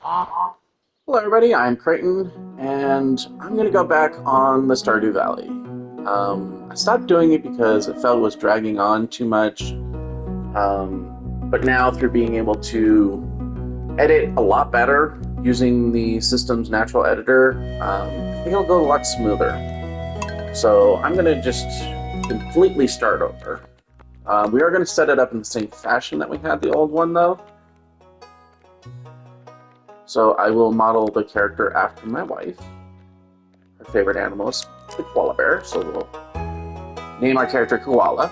Hello, everybody. I'm Creighton, and I'm going to go back on the Stardew Valley. I stopped doing it because it felt it was dragging on too much. But now, through being able to edit a lot better using the system's natural editor, I think it'll go a lot smoother. So I'm going to just completely start over. We are going to set it up in the same fashion that we had the old one, though. So I will model the character after my wife. Her favorite animal is the koala bear, so we'll name our character Koala.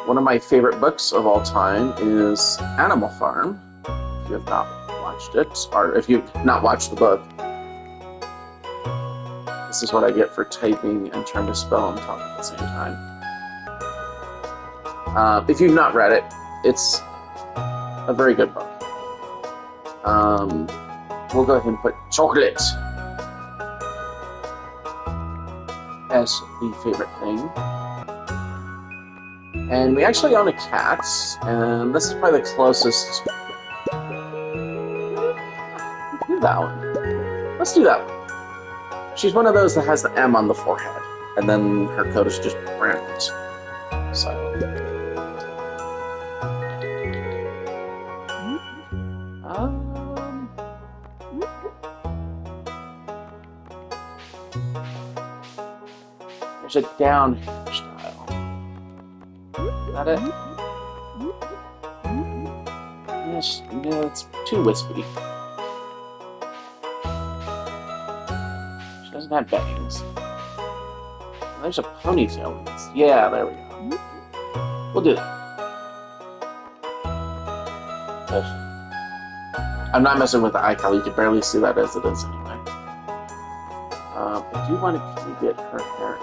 One of my favorite books of all time is Animal Farm. If you have not watched it, or if you've not watched the book, this is what I get for typing and trying to spell and talk at the same time. If you've not read it, it's a very good book. We'll go ahead and put chocolate as the favorite thing. And we actually own a cat, and this is probably the closest. Do that one. Let's do that one. She's one of those that has the M on the forehead, and then her coat is just brown. So. There's a down hairstyle. Is that it? Yes, no, it's too wispy. She doesn't have bangs. There's a ponytail in this. Yeah, there we go. We'll do that. I'm not messing with the eye color. You can barely see that as it is anyway. I do want to get her hair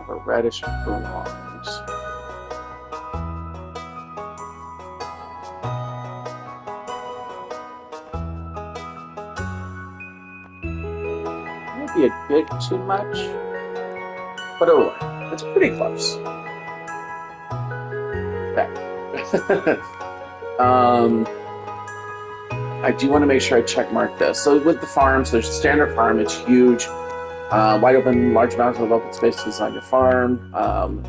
a reddish blonde. Might be a bit too much, but oh, it's pretty close. Okay. I do want to make sure I check mark this. So with the farms, there's a standard farm. It's huge, wide open, large amounts of open space to design your farm.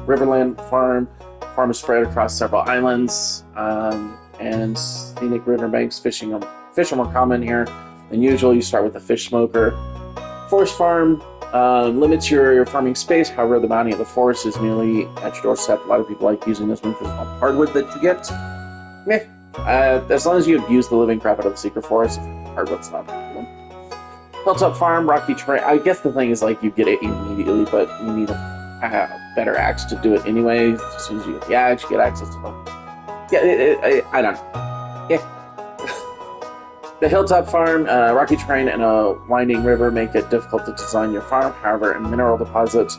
Riverland farm. Farm is spread across several islands, and scenic riverbanks. Fish are more common here than usual. You start with a fish smoker. Forest farm limits your farming space. However, the bounty of the forest is nearly at your doorstep. A lot of people like using this one because of the hardwood that you get. Meh. As long as you abuse the living crap out of the secret forest, hardwood's not a problem. Hilltop farm, rocky terrain. I guess the thing is, like, you get it immediately, but you need a better axe to do it anyway. As soon as you get the axe, you get access to them. Yeah, I don't know. Yeah. The hilltop farm, rocky terrain, and a winding river make it difficult to design your farm. However, a mineral deposit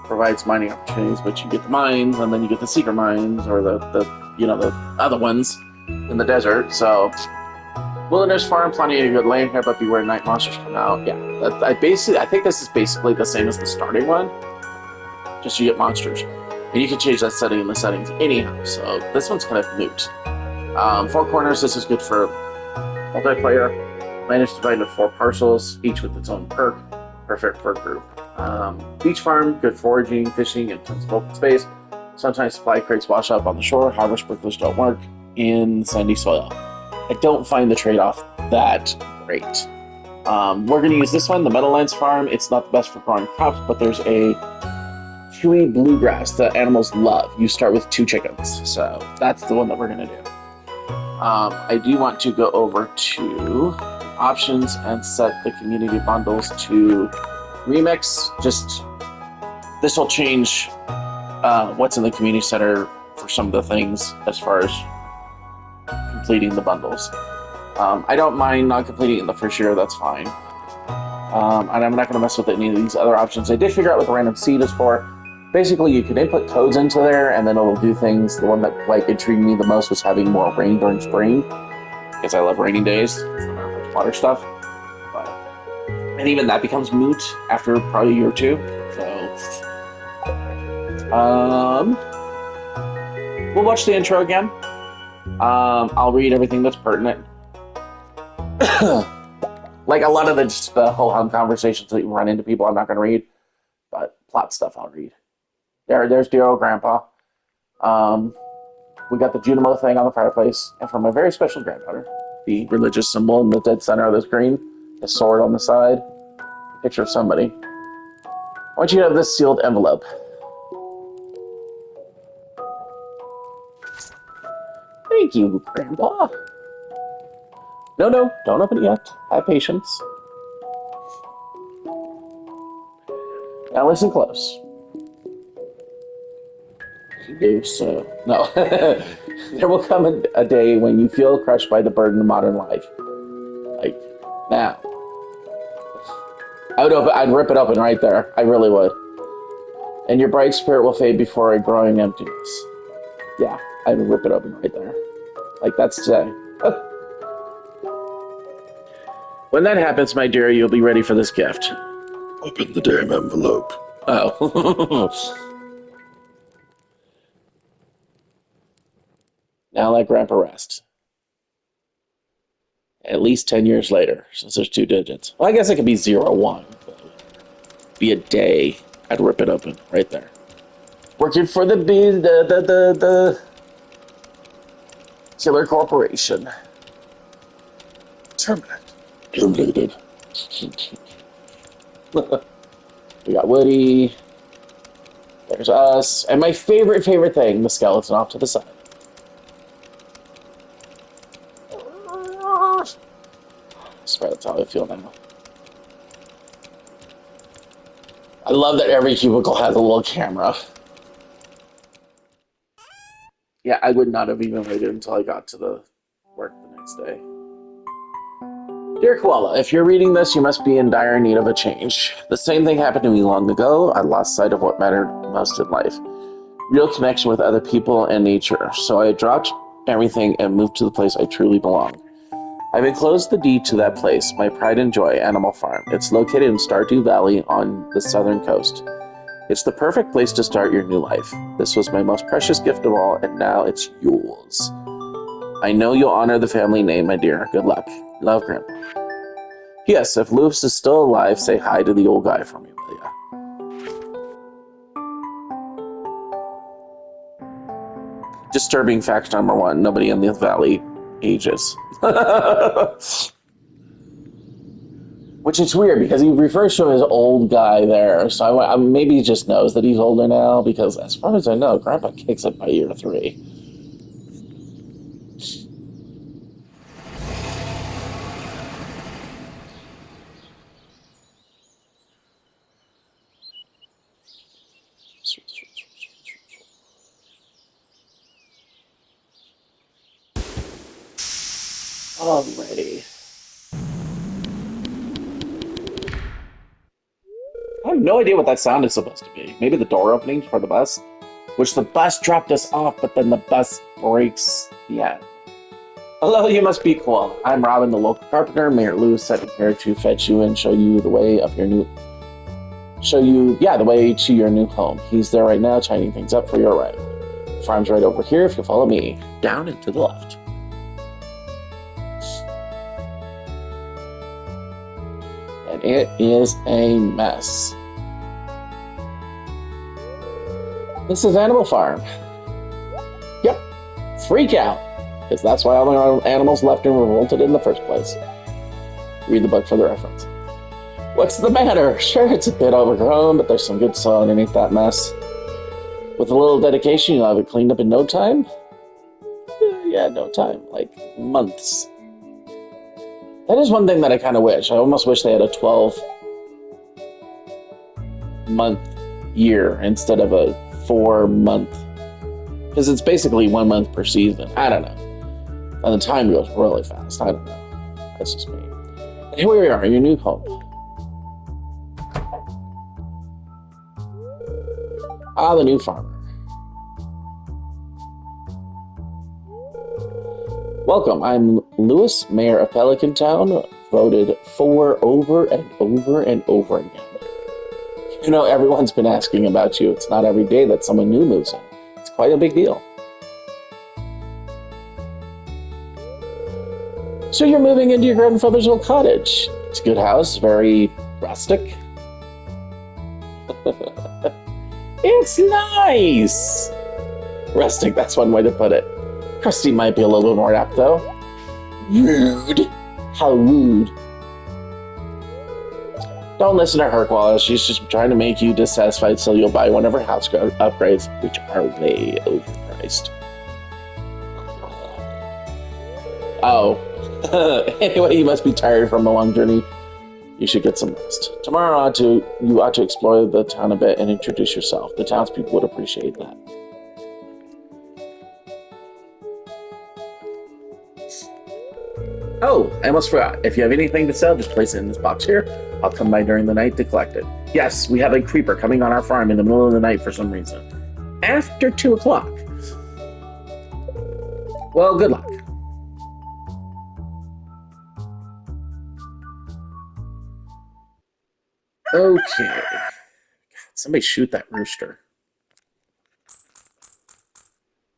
provides mining opportunities, but you get the mines, and then you get the secret mines, or the other ones in the desert. So wilderness farm, plenty of good land here, but beware night monsters come out. Yeah, I think this is basically the same as the starting one, just you get monsters, and you can change that setting in the settings anyhow. So this one's kind of moot. Four corners. This is good for multiplayer. Land is divided into 4 parcels, each with its own perk. Perfect for a group. Beach farm, good foraging, fishing, and tons of open space. Sometimes supply crates wash up on the shore. However, sprinklers don't work in sandy soil. I don't find the trade-off that great. We're going to use this one, the Meadowlands farm. It's not the best for growing crops, but there's a chewy bluegrass that animals love. You start with 2 chickens, so that's the one that we're going to do. I do want to go over to options and set the community bundles to remix. This will change what's in the community center for some of the things as far as completing the bundles. I don't mind not completing it in the first year, that's fine. And I'm not going to mess with any of these other options. I did figure out what the random seed is for. Basically, you can input codes into there, and then it'll do things. The one that intrigued me the most was having more rain during spring, because I love rainy days. It's not water stuff. And even that becomes moot after probably a year or 2. So, we'll watch the intro again. I'll read everything that's pertinent. Like a lot of the whole hum conversations that you run into people, I'm not going to read, but plot stuff I'll read. There's dear old grandpa. Um, we got the Junimo thing on the fireplace, and from my very special grandmother, the religious symbol in the dead center of the screen, the sword on the side, a picture of somebody. I want you to have this sealed envelope. Thank you, Grandpa. No, don't open it yet. Have patience. Now listen close. So, no. There will come a day when you feel crushed by the burden of modern life. Like, now. I'd rip it open right there. I really would. And your bright spirit will fade before a growing emptiness. Yeah, I'd rip it open right there. Like, that's today. When that happens, my dear, you'll be ready for this gift. Open the damn envelope. Oh. Now let Grandpa rest. At least 10 years later, since there's 2 digits. Well, I guess it could be 01. Be a day. I'd rip it open right there. Working for the Killer Corporation. Terminated. We got Woody. There's us. And my favorite thing, the skeleton off to the side. I swear that's how I feel now. I love that every cubicle has a little camera. Yeah, I would not have even waited until I got to the work the next day. Dear Koala, if you're reading this, you must be in dire need of a change. The same thing happened to me long ago. I lost sight of what mattered most in life. Real connection with other people and nature. So I dropped everything and moved to the place I truly belong. I've enclosed the deed to that place, my pride and joy animal farm. It's located in Stardew Valley on the southern coast. It's the perfect place to start your new life. This was my most precious gift of all, and now it's yours. I know you'll honor the family name, my dear. Good luck. Love, Grandpa. Yes, if Lewis is still alive, say hi to the old guy for me, will ya? Disturbing fact number 1, nobody in the valley ages. Which is weird, because he refers to him as old guy there, so maybe he just knows that he's older now, because as far as I know, Grandpa kicks it by year 3. Alrighty. I have no idea what that sound is supposed to be. Maybe the door opening for the bus? Which the bus dropped us off, but then the bus breaks. Yeah. Hello, you must be cool. I'm Robin, the local carpenter. Mayor Lou sent me here to fetch you and show you the way of your new... the way to your new home. He's there right now, tidying things up for your arrival. The farm's right over here if you follow me. Down and to the left. And it is a mess. This is Animal Farm. Yep. Freak out. Because that's why all the animals left and revolted in the first place. Read the book for the reference. What's the matter? Sure, it's a bit overgrown, but there's some good soil underneath that mess. With a little dedication, you'll have it cleaned up in no time? Yeah, no time. Like, months. That is one thing that I kind of wish. I almost wish they had a 12-month year instead of a 4-month. Because it's basically 1 month per season. I don't know. And the time goes really fast. I don't know. That's just me. And here we are, your new home. The new farmer. Welcome, I'm Lewis, Mayor of Pelican Town, voted for over and over and over again. You know, everyone's been asking about you. It's not every day that someone new moves in. It's quite a big deal. So you're moving into your grandfather's old cottage. It's a good house, very rustic. It's nice! Rustic, that's one way to put it. Crusty might be a little bit more apt, though. Rude. How rude. Don't listen to her, Koala. She's just trying to make you dissatisfied so you'll buy one of her house upgrades, which are way overpriced. Oh. Anyway, you must be tired from a long journey. You should get some rest. Tomorrow you ought to explore the town a bit and introduce yourself. The townspeople would appreciate that. Oh, I almost forgot. If you have anything to sell, just place it in this box here. I'll come by during the night to collect it. Yes, we have a creeper coming on our farm in the middle of the night for some reason. After 2 o'clock. Well, good luck. Okay. Somebody shoot that rooster.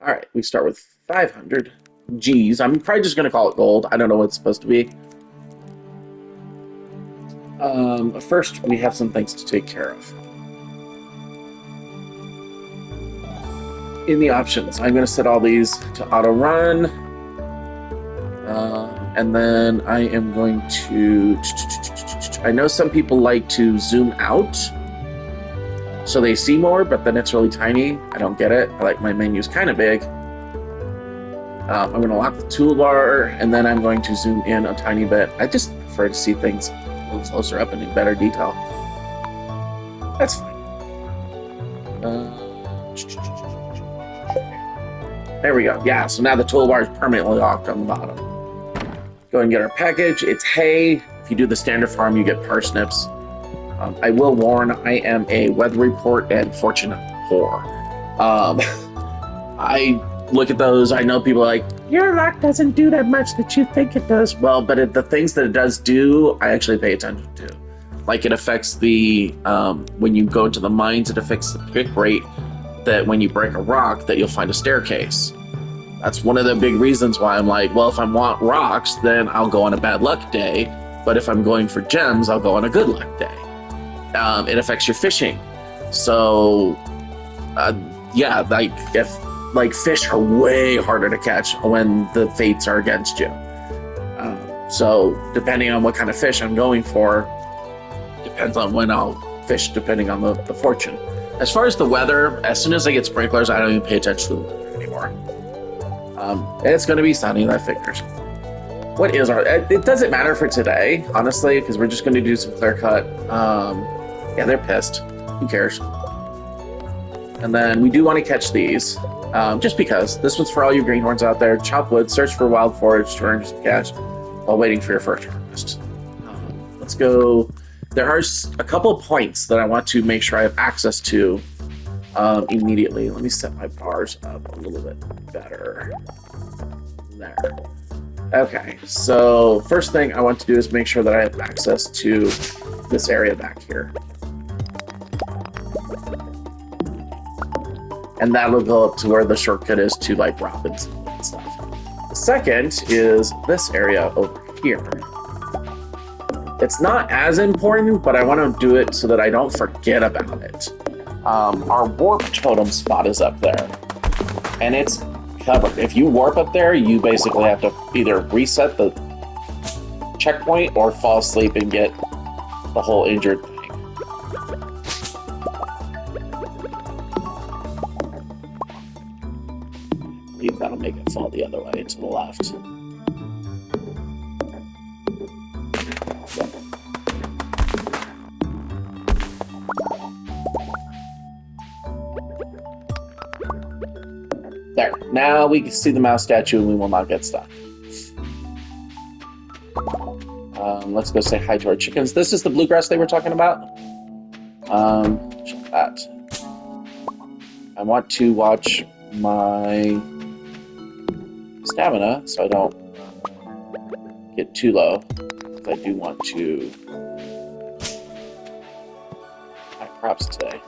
All right, we start with 500 G's. I'm probably just going to call it gold. I don't know what it's supposed to be. First, we have some things to take care of. In the options, I'm going to set all these to auto run. And then I am going to... I know some people like to zoom out so they see more, but then it's really tiny. I don't get it. I like my menus kind of big. I'm going to lock the toolbar, and then I'm going to zoom in a tiny bit. I just prefer to see things a little closer up and in better detail. That's fine. There we go. Yeah, so now the toolbar is permanently locked on the bottom. Go and get our package. It's hay. If you do the standard farm, you get parsnips. I will warn, I am a weather report and fortune whore. I look at those. I know people are like, your luck doesn't do that much that you think it does. Well, but the things that it does do, I actually pay attention to. Like it affects the, when you go to the mines, it affects the pick rate that when you break a rock that you'll find a staircase. That's one of the big reasons why I'm like, well, if I want rocks, then I'll go on a bad luck day. But if I'm going for gems, I'll go on a good luck day. It affects your fishing. So, yeah, like if like fish are way harder to catch when the fates are against you. So depending on what kind of fish I'm going for, depends on when I'll fish, depending on the fortune. As far as the weather, as soon as I get sprinklers, I don't even pay attention to the weather anymore. It's going to be sunny, that figures. What is our... It doesn't matter for today, honestly, because we're just going to do some clear cut. Yeah, they're pissed. Who cares? And then we do want to catch these, just because. This one's for all you greenhorns out there. Chop wood, search for wild forage to earn some cash while waiting for your first harvest. Let's go... There are a couple of points that I want to make sure I have access to immediately. Let me set my bars up a little bit better. There. Okay, so first thing I want to do is make sure that I have access to this area back here. And that'll go up to where the shortcut is to like Robin's and stuff. The second is this area over here. It's not as important, but I want to do it so that I don't forget about it. Our warp totem spot is up there, and it's covered. If you warp up there, you basically have to either reset the checkpoint or fall asleep and get the whole injured thing. I believe that'll make it fall the other way to the left. There. Now we can see the mouse statue and we will not get stuck. Let's go say hi to our chickens. This is the bluegrass they were talking about. Check that. I want to watch my stamina so I don't get too low. I do want to have crops today.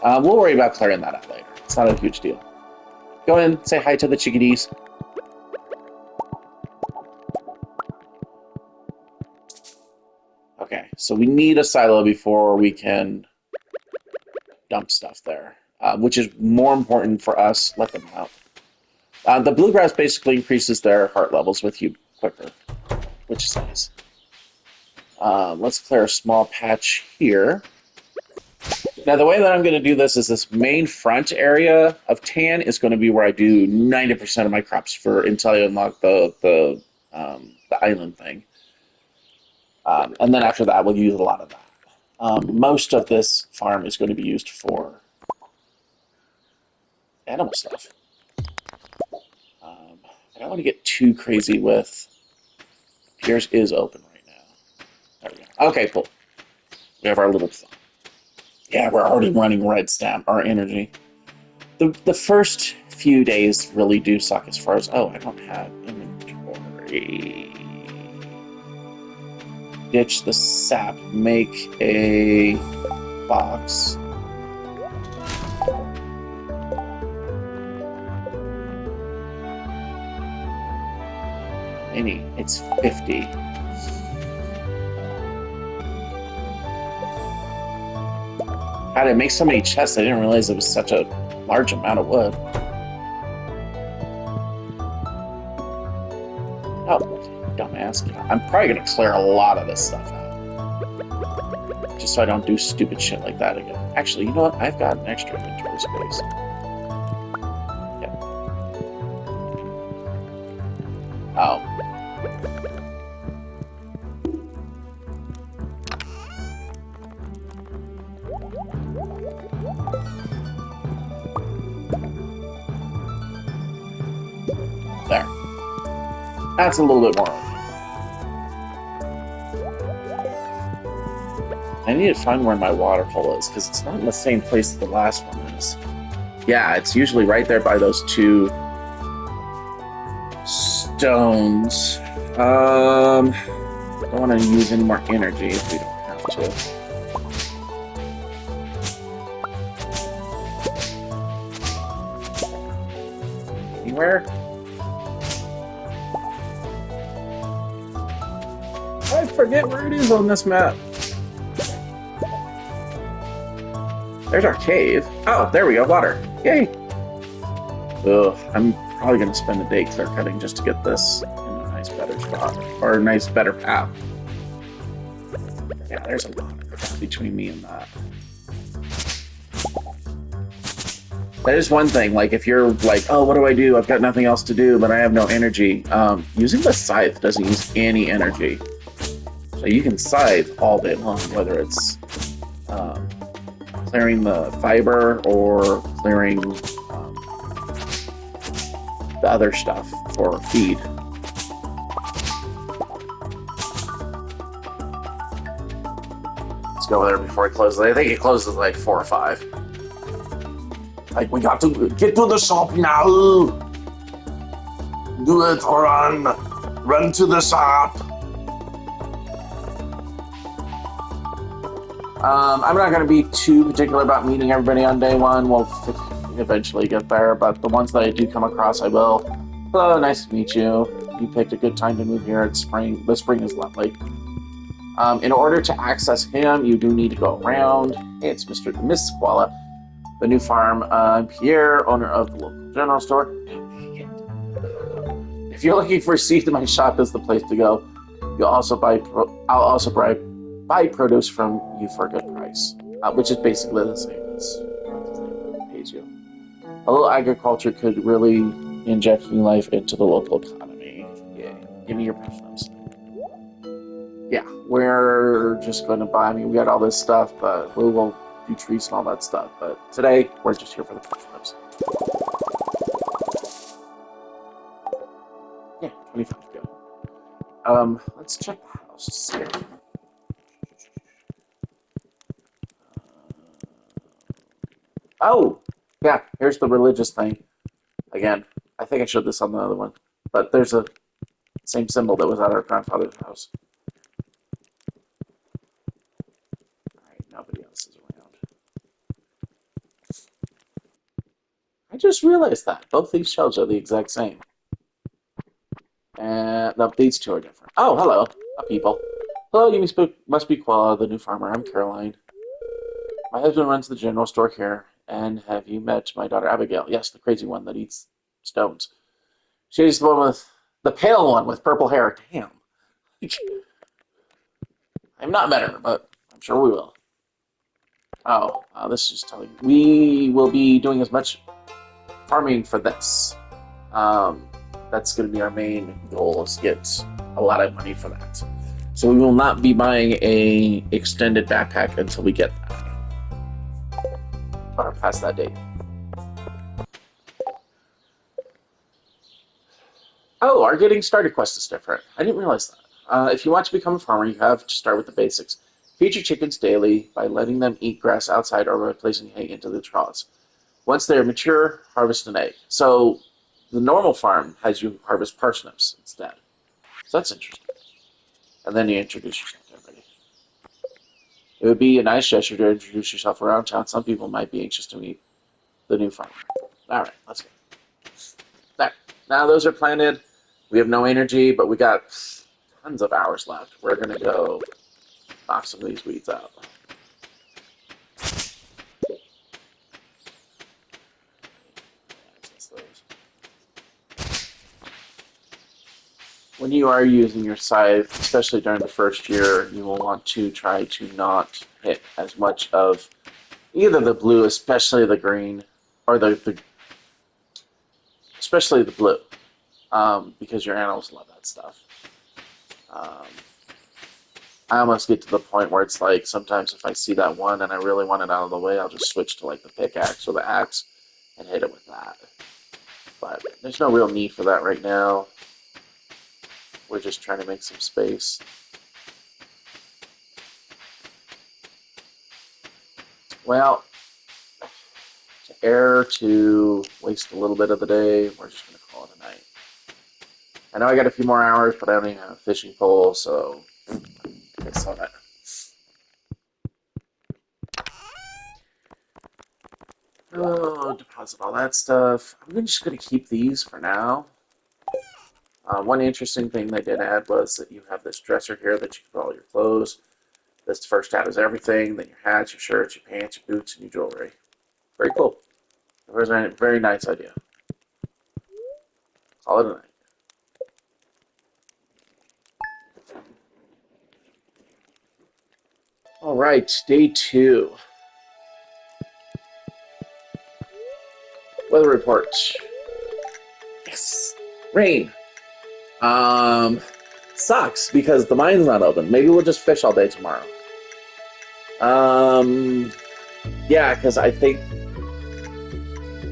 We'll worry about clearing that out later. It's not a huge deal. Go in, say hi to the chickadees. Okay, so we need a silo before we can dump stuff there, which is more important for us. Let them out. The bluegrass basically increases their heart levels with you quicker, which is nice. Let's clear a small patch here. Now, the way that I'm going to do this is this main front area of tan is going to be where I do 90% of my crops for until I unlock the island thing. And then after that, we'll use a lot of that. Most of this farm is going to be used for animal stuff. I don't want to get too crazy with... Piers is open right now. There we go. Okay, cool. We have our little... Yeah, we're already running red stamp, our energy. The first few days really do suck as far as... Oh, I don't have inventory. Ditch the sap. Make a box. Any, it's 50. God, it makes so many chests. I didn't realize it was such a large amount of wood. Oh, dumbass. I'm probably going to clear a lot of this stuff out. Just so I don't do stupid shit like that again. Actually, you know what? I've got an extra inventory space. Yeah. Oh. There. That's a little bit more. I need to find where my water hole is, because it's not in the same place that the last one is. Yeah, it's usually right there by those two stones. Don't want to use any more energy if we don't have to. Anywhere? I forget where it is on this map. There's our cave. Oh, there we go, water. Yay! Ugh, I'm probably going to spend a day clear cutting just to get this in a nice, better spot. Or a nice, better path. Yeah, there's a lot of path between me and that. That is one thing, like, if you're like, oh, what do I do? I've got nothing else to do, but I have no energy. Using the scythe doesn't use any energy. So you can scythe all day long, whether it's clearing the fiber or clearing the other stuff for feed. Let's go there before it closes. I think it closes at like 4 or 5. Like, we got to get to the shop now. Do it, run. Run to the shop. I'm not going to be too particular about meeting everybody on day one. We'll eventually get there, but the ones that I do come across, I will. Hello, nice to meet you. You picked a good time to move here. It's spring. The spring is lovely. In order to access him, you do need to go around. Hey, it's Miss Koala. The new farm. I'm Pierre, owner of the local general store. If you're looking for seed, my shop is the place to go. You'll also I'll also buy produce from you for a good price, which is basically the same as pays you. A little agriculture could really inject new life into the local economy. Yeah, give me your preference. Yeah, we're just going to buy. I mean, we got all this stuff, but we will do trees and all that stuff. But today, we're just here for the preference. Yeah, 25 go. Let's check the house. Oh, yeah, here's the religious thing. Again, I think I showed this on the other one, but there's a same symbol that was at our grandfather's house. Alright, nobody else is around. I just realized that. Both these shelves are the exact same. And no, these two are different. Oh, hello, people. Hello, you must be Quella, the new farmer. I'm Caroline. My husband runs the general store here. And have you met my daughter Abigail? Yes, the crazy one that eats stones. She's the one with the pale one with purple hair. Damn. I've not met her, but I'm sure we will. Oh, this is telling. We will be doing as much farming for this. Um, that's going to be our main goal is to get a lot of money for that. So we will not be buying a extended backpack until we get that. Or past that date. Oh, our getting started quest is different. I didn't realize that. If you want to become a farmer, you have to start with the basics. Feed your chickens daily by letting them eat grass outside or by placing hay into the troughs. Once they are mature, harvest an egg. So the normal farm has you harvest parsnips instead. So that's interesting. And then you introduce yourself to everybody. It would be a nice gesture to introduce yourself around town. Some people might be anxious to meet the new farmer. All right, let's go. There. Now those are planted. We have no energy, but we got tons of hours left. We're going to go knock some of these weeds out. When you are using your scythe, especially during the first year, you will want to try to not hit as much of either the blue, especially the green, or the especially the blue, because your animals love that stuff. Um, I almost get to the point where it's like sometimes if I see that one and I really want it out of the way, I'll just switch to like the pickaxe or the axe and hit it with that. But there's no real need for that right now. We're just trying to make some space. Well, to err to waste a little bit of the day, we're just going to call it a night. I know I got a few more hours, but I don't even have a fishing pole, so I saw that. Oh, deposit all that stuff. I'm just going to keep these for now. One interesting thing they did add was that you have this dresser here that you can put all your clothes. This first tab is everything, then your hats, your shirts, your pants, your boots, and your jewelry. Very cool. It was a very nice idea. Call it a night. All right, day 2. Weather report. Yes, rain. Sucks because the mine's not open. Maybe we'll just fish all day tomorrow. Yeah, because I think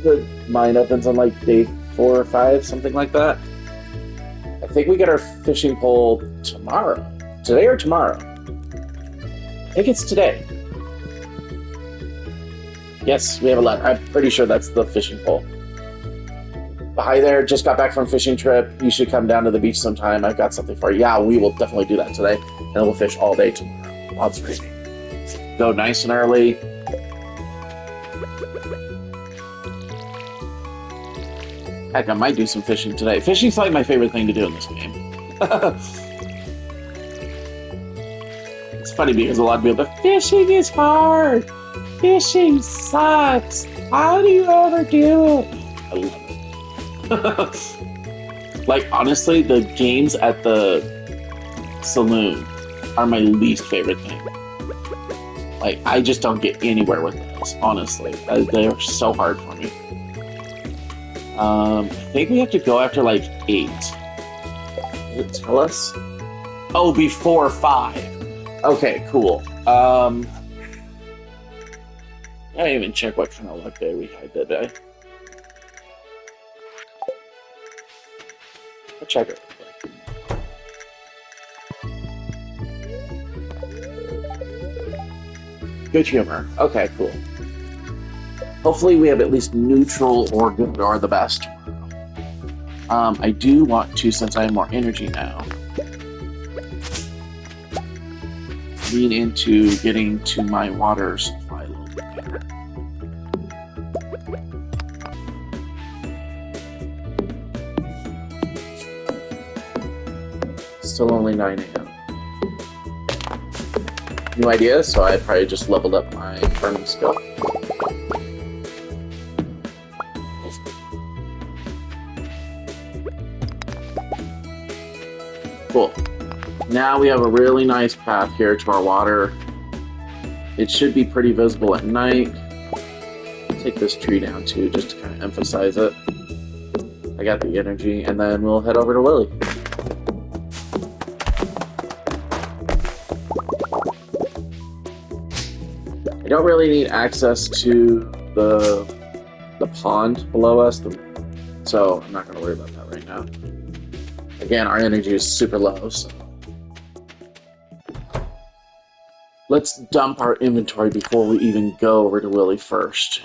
the mine opens on like day 4 or 5, something like that. I think we get our fishing pole tomorrow. Today or tomorrow? I think it's today. Yes, we have a letter. I'm pretty sure that's the fishing pole. Hi there, just got back from a fishing trip. You should come down to the beach sometime. I've got something for you. Yeah, we will definitely do that today. And we'll fish all day tomorrow. Lots of fishing. Go nice and early. Heck, I might do some fishing today. Fishing's like my favorite thing to do in this game. It's funny because a lot of people go, fishing is hard. Fishing sucks. How do you ever do it? I love it. Like, honestly, the games at the saloon are my least favorite thing. Like, I just don't get anywhere with those, honestly. They're so hard for me. I think we have to go after, like, 8. Does it tell us? Oh, before 5. Okay, cool. I didn't even check what kind of luck day we had today. I'll check it. Good humor. Okay, cool. Hopefully we have at least neutral or good or the best tomorrow. I do want to, since I have more energy now, lean into getting to my water supply a little bit better. Still only 9 a.m. new ideas, so I probably just leveled up my farming skill. Cool. Now we have a really nice path here to our water. It should be pretty visible at night. Take this tree down too, just to kind of emphasize it. I got the energy, and then we'll head over to Willie. I don't really need access to the pond below us, so I'm not going to worry about that right now. Again, our energy is super low, so let's dump our inventory before we even go over to Willie first.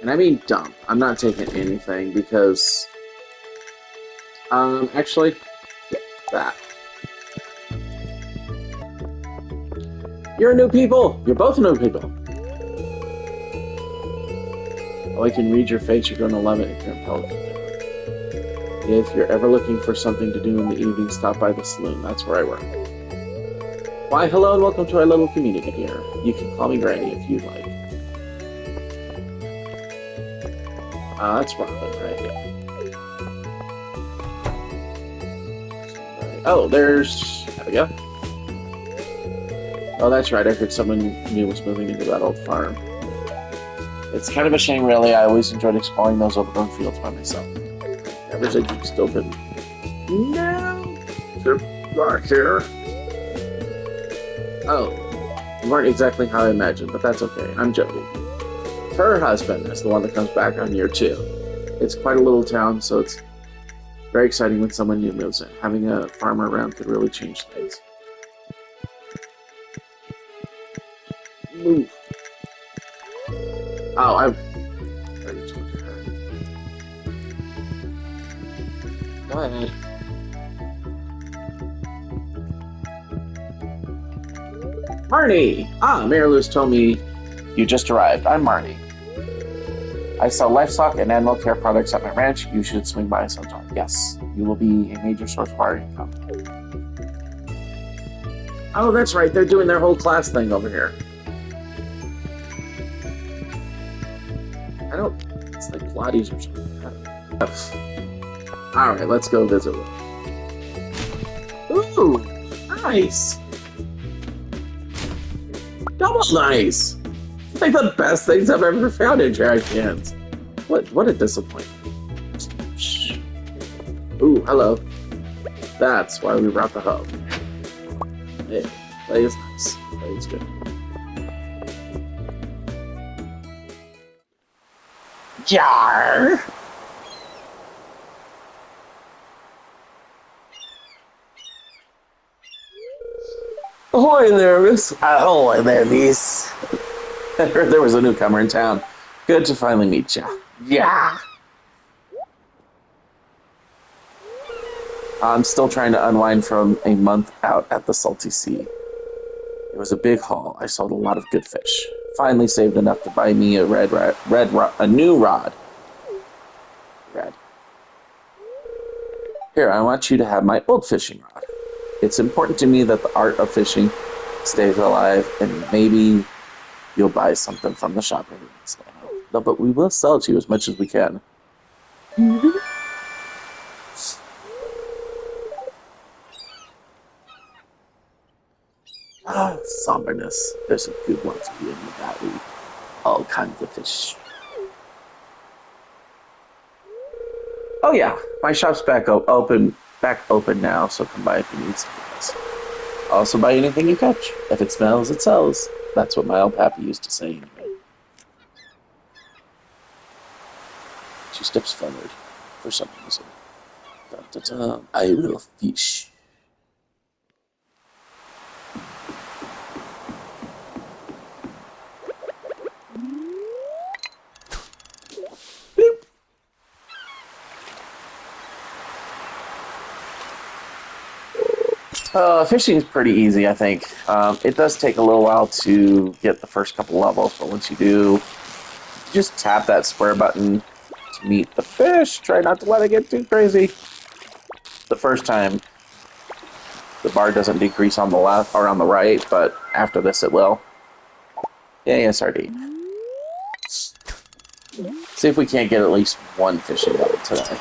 And I mean dump. I'm not taking anything because actually, that. You're new people! You're both new people! Oh, I can read your face. You're going to love it if you're in Pelican. If you're ever looking for something to do in the evening, stop by the saloon. That's where I work. Why, hello and welcome to our little community here. You can call me Granny if you'd like. That's Robin, right? Yeah. Oh, there's... There we go. Oh, that's right. I heard someone new was moving into that old farm. It's kind of a shame, really. I always enjoyed exploring those overgrown fields by myself. Never said you'd still been... No! They're back here. Oh. You weren't exactly how I imagined, but that's okay. I'm joking. Her husband is the one that comes back on year 2. It's quite a little town, so it's very exciting when someone new moves in. Having a farmer around could really change things. Move. Oh, I've already told her. Go ahead. Marnie! Ah, Mayor Lewis told me you just arrived. I'm Marnie. I sell livestock and animal care products at my ranch. You should swing by sometime. Yes, you will be a major source of our income. Oh, that's right. They're doing their whole class thing over here. I don't... It's like Pilates or something. Alright, let's go visit them. Ooh! Nice! Double nice! It's like the best things I've ever found in trash cans. What a disappointment. Shh. Ooh, hello. That's why we brought the hub. Hey, play is nice. Play is good. Jar! Ahoy there, miss. Ahoy there, miss. I heard there was a newcomer in town. Good to finally meet ya. Yeah! I'm still trying to unwind from a month out at the salty sea. It was a big haul. I sold a lot of good fish. Finally saved enough to buy me a new rod. Red. Here, I want you to have my old fishing rod. It's important to me that the art of fishing stays alive, and maybe you'll buy something from the shop every once in a while. No, but we will sell it to you as much as we can. Ah, somberness. There's some good ones here in the valley. All kinds of fish. Oh yeah, my shop's back open now, so come by if you need something else. Also buy anything you catch. If it smells, it sells. That's what my old pappy used to say anyway. She steps forward for some reason. Dun, dun, dun. I will fish. Fishing is pretty easy, I think. It does take a little while to get the first couple levels, but once you do, just tap that square button to meet the fish. Try not to let it get too crazy. The first time, the bar doesn't decrease on the left or on the right, but after this it will. Yeah, yes, RD. See if we can't get at least one fishing level today.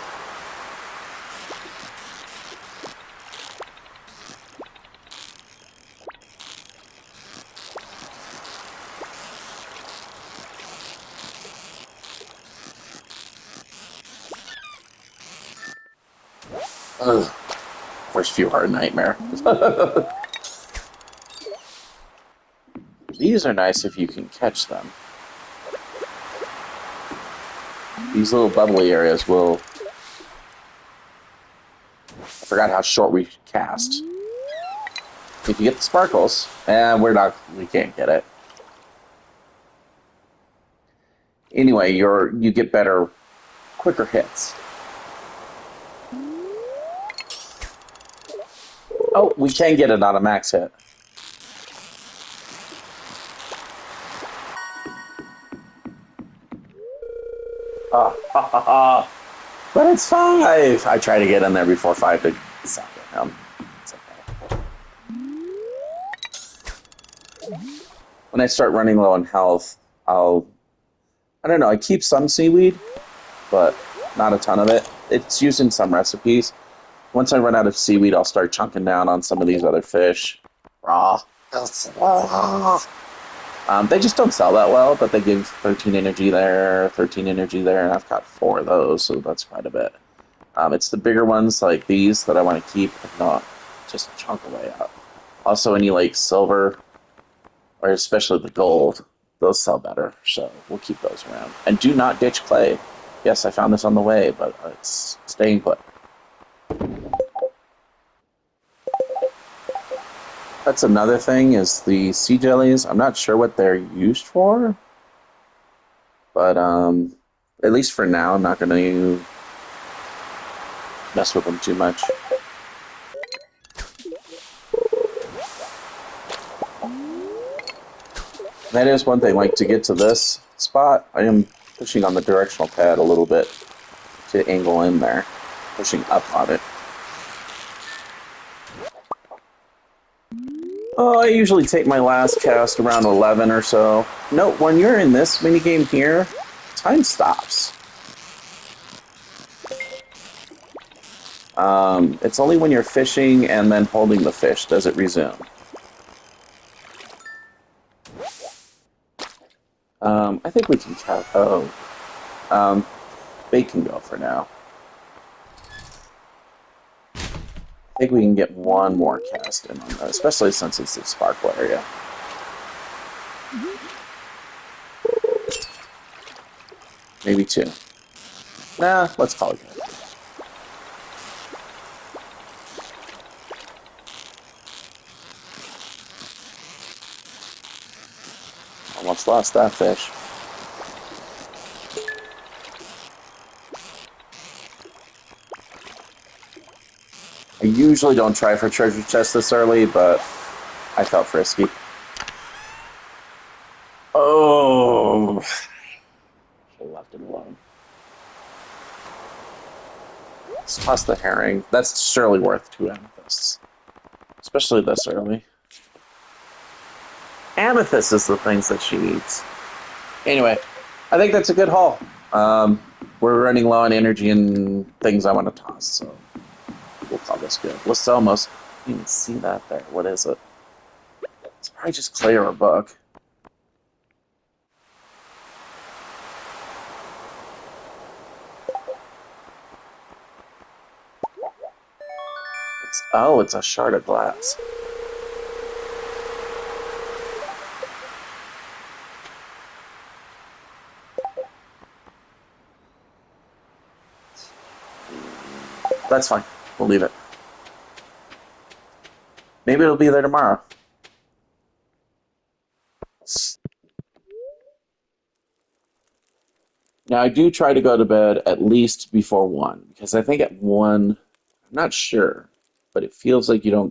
Ugh. First few are a nightmare. These are nice if you can catch them. These little bubbly areas will... I forgot how short we cast. If you get the sparkles, and we can't get it. Anyway, you get better, quicker hits. Oh, we can get it on a max hit. Oh, ha, ha, ha. But it's 5! I try to get in there before 5 to suck at him. It's okay. When I start running low on health, I don't know, I keep some seaweed, but not a ton of it. It's used in some recipes. Once I run out of seaweed, I'll start chunking down on some of these other fish. Raw. They just don't sell that well, but they give 13 energy there, 13 energy there, and I've got 4 of those, so that's quite a bit. It's the bigger ones like these that I want to keep, if not just chunk away up. Also, any like silver, or especially the gold, those sell better, so we'll keep those around. And do not ditch clay. Yes, I found this on the way, but it's staying put. That's another thing, is the sea jellies. I'm not sure what they're used for, but at least for now, I'm not going to mess with them too much. That is one thing, like to get to this spot, I am pushing on the directional pad a little bit to angle in there, pushing up on it. Oh, I usually take my last cast around 11 or so. Note, when you're in this minigame here, time stops. It's only when you're fishing and then holding the fish does it resume. I think we can count. Oh. Bait can go for now. I think we can get one more cast in on that, especially since it's the sparkle area. Maybe 2. Nah, let's call it good. Almost lost that fish. I usually don't try for treasure chests this early, but I felt frisky. Oh, I left it alone. Let's toss the herring. That's surely worth 2 amethysts, especially this early. Amethyst is the things that she eats. Anyway, I think that's a good haul. We're running low on energy and things I want to toss, so we'll call this good. Let's almost even see that there. What is it? It's probably just clay or a book. It's a shard of glass. That's fine. We'll leave it. Maybe it'll be there tomorrow. Now, I do try to go to bed at least before 1, because I think at 1, I'm not sure, but it feels like I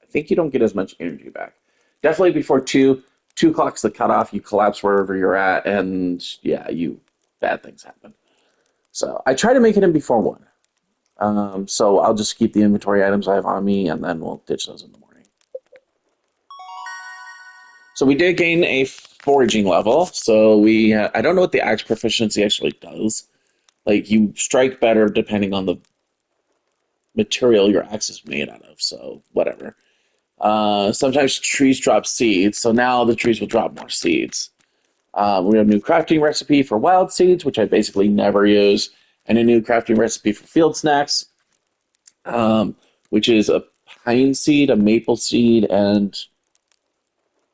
think you don't get as much energy back. Definitely before 2. 2 o'clock's the cutoff. You collapse wherever you're at, and yeah, bad things happen. So I try to make it in before 1. So I'll just keep the inventory items I have on me, and then we'll ditch those in the morning. So we did gain a foraging level. So I don't know what the axe proficiency actually does. Like you strike better depending on the material your axe is made out of. So whatever. Sometimes trees drop seeds, so now the trees will drop more seeds. We have a new crafting recipe for wild seeds, which I basically never use, and a new crafting recipe for field snacks, which is a pine seed, a maple seed, and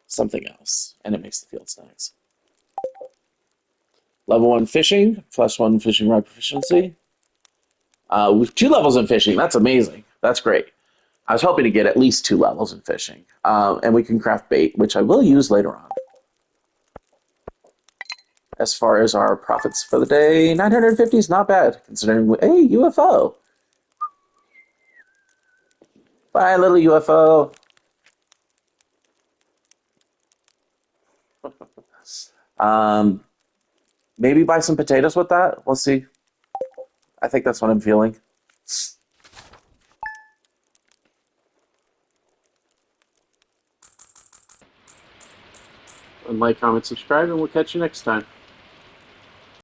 something else, and it makes the field snacks. Level 1 fishing, +1 fishing rod proficiency. With 2 levels in fishing, that's amazing. That's great. I was hoping to get at least 2 levels in fishing. And we can craft bait, which I will use later on. As far as our profits for the day, 950 is not bad, considering, hey, UFO. Bye, little UFO. Um, Maybe buy some potatoes with that. We'll see. I think that's what I'm feeling. And like, comment, subscribe, and we'll catch you next time.